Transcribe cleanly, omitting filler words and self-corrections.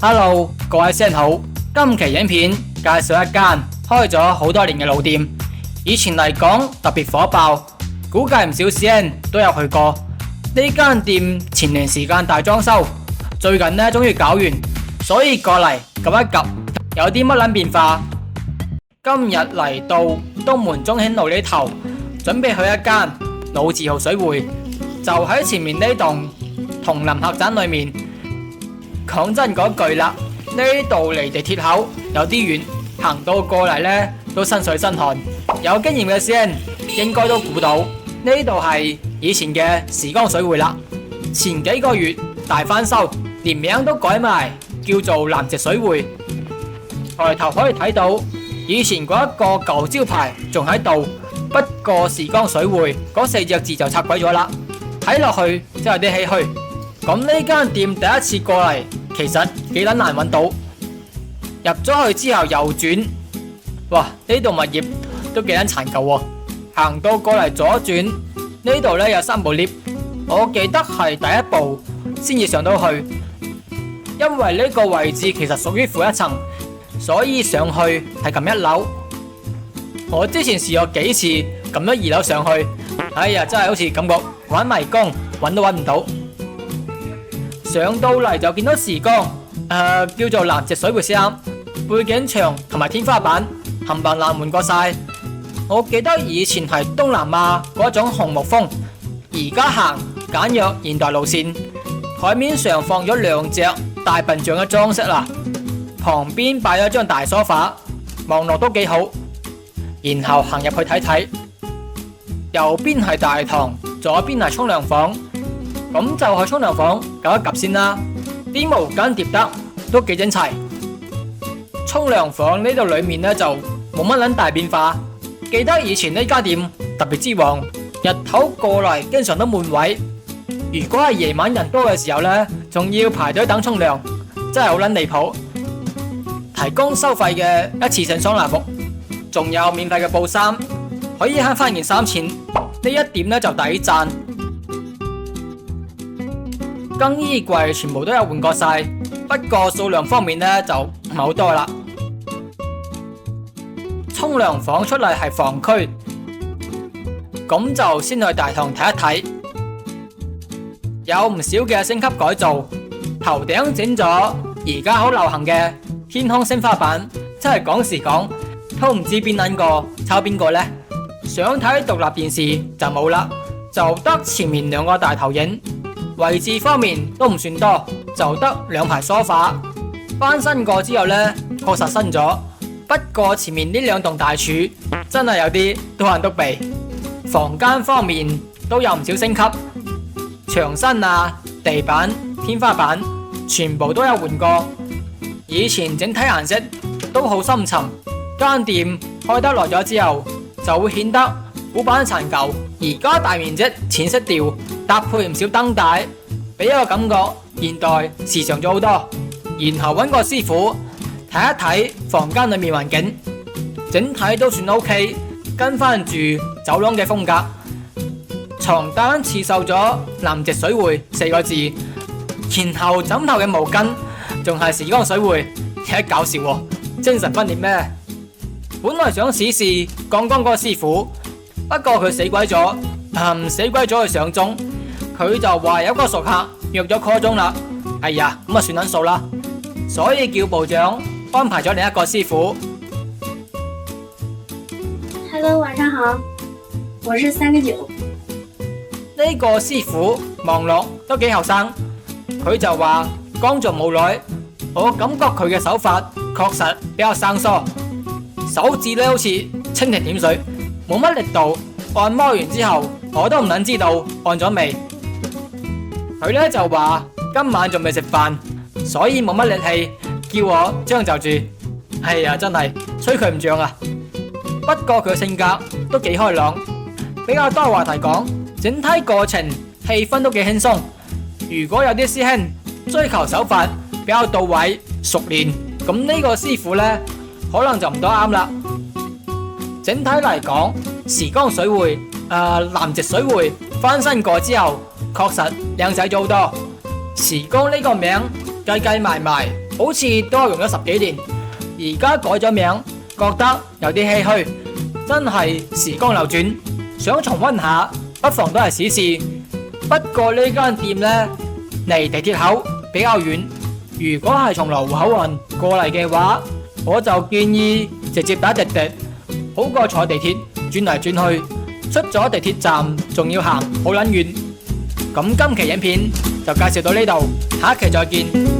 Hello，各位師兄好。今期影片介紹一間開咗好多年嘅老店，以前嚟講特別火爆，估計唔少師兄都有去過。呢間店前段時間大裝修，最近呢終於搞完，所以過嚟及一及，有啲乜撚變化。今日嚟到東門中興路呢頭，準備去一間老字號水匯，就喺前面呢棟同林客棧裏面。講真嗰句啦，呢度離地鐵口有啲遠，行到過嚟呢都身水身汗。有經驗嘅師兄應該都估到呢度係以前嘅時光水匯啦。前幾個月大翻修，連名都改埋，叫做南直水匯。抬頭可以睇到以前嗰一個舊招牌仲喺度，不過時光水匯嗰4隻字就拆鬼咗啦，睇落去真係有啲唏噓。咁呢間店第一次過嚟，其實幾撚難揾到。入咗去之後右轉，哇！呢度物業都幾撚殘舊喎。行到過嚟左轉，呢度呢有3部 lift， 我記得係第一部先至上到去。因為呢個位置其實屬於負1層，所以上去係撳1樓。我之前試過幾次撳咗2樓上去，哎呀，真係好似感覺玩迷宮，揾都揾唔到。上到嚟就見到時光，叫做南直水匯先啱，背景牆同埋天花板冚唪唥換過晒。我記得以前係東南亞嗰種紅木風，而家行簡約現代路線。台面上放咗2隻大笨象嘅裝飾啦，旁邊擺咗張大梳化，望落都幾好。然後行入去睇睇，右邊係大堂，左邊係沖涼房。咁就去沖涼房搞一及先啦，啲毛巾疊得都幾整齊。沖涼房呢度裏面呢就冇乜撚大變化，記得以前呢家店特別之旺，日頭過嚟經常都滿位。如果係夜晚人多嘅時候呢，仲要排隊等沖涼，真係好撚離譜。提供收費嘅一次性桑拿服，仲有免費嘅布衫，可以慳翻件衫錢，呢一點呢就抵讚。更衣櫃全部都有換過晒，不過數量方面呢就唔係好多啦。沖涼房出嚟係房區，咁就先去大堂睇一睇，有唔少嘅升級改造，頭頂整咗而家好流行嘅天空星花板，真係講時講都唔知邊撚個抄邊個呢。想睇獨立電視就冇啦，就得前面2個大投影。位置方面都唔算多，就得2排梳化。翻新過之後呢，確實新咗。不過前面呢2棟大柱真係有啲都行篤鼻。房間方面都有唔少升級，牆身啊、地板、天花板全部都有換過。以前整體顏色都好深沉，間店開得耐咗之後就會顯得古板殘舊。而家大面積淺色調，搭配唔少燈帶，俾一個感覺現代時尚咗好多。然後揾個師傅睇一睇房間裏面環境，整體都算 OK， 跟翻住走廊嘅風格。床單刺繡咗南直水匯4個字，然後枕頭嘅毛巾仲係時光水匯，有啲搞笑喎，精神分裂咩？本來想試試剛剛嗰個師傅，不過佢死鬼咗，死鬼咗去上鐘，佢就話有個熟客約咗 call 鐘啦。哎呀，咁啊算撚數啦，所以叫部長安排咗另一個師傅。Hello， 晚上好，我是3個9。呢個師傅望落都幾後生，佢就話剛做冇耐，我感覺佢嘅手法確實比較生疏，手指呢好似蜻蜓點水，冇乜力度。按摩完之後，我都唔撚知道按咗未。佢呢就話今晚仲未食飯，所以冇乜力氣，叫我將就住。哎呀，真係吹佢唔脹啊！不過佢性格都幾開朗，比較多話題講，整體過程氣氛都幾輕鬆。如果有啲師兄追求手法比較到位熟練，咁呢個師傅呢可能就唔多啱啦。整體嚟講，時光水匯南直水匯翻新過之後，確實靚仔咗好多。時光呢個名計計埋埋，好似都係用咗10幾年，而家改咗名，覺得有啲唏噓。真係時光流轉，想重溫下，不妨都係試試。不過呢間店呢，離地鐵口比較遠，如果係從羅湖口岸過嚟嘅話，我就建議直接打滴滴，好過坐地鐵轉嚟轉去，出咗地鐵站仲要行好撚遠。咁今期影片就介紹到呢度，下一期再見。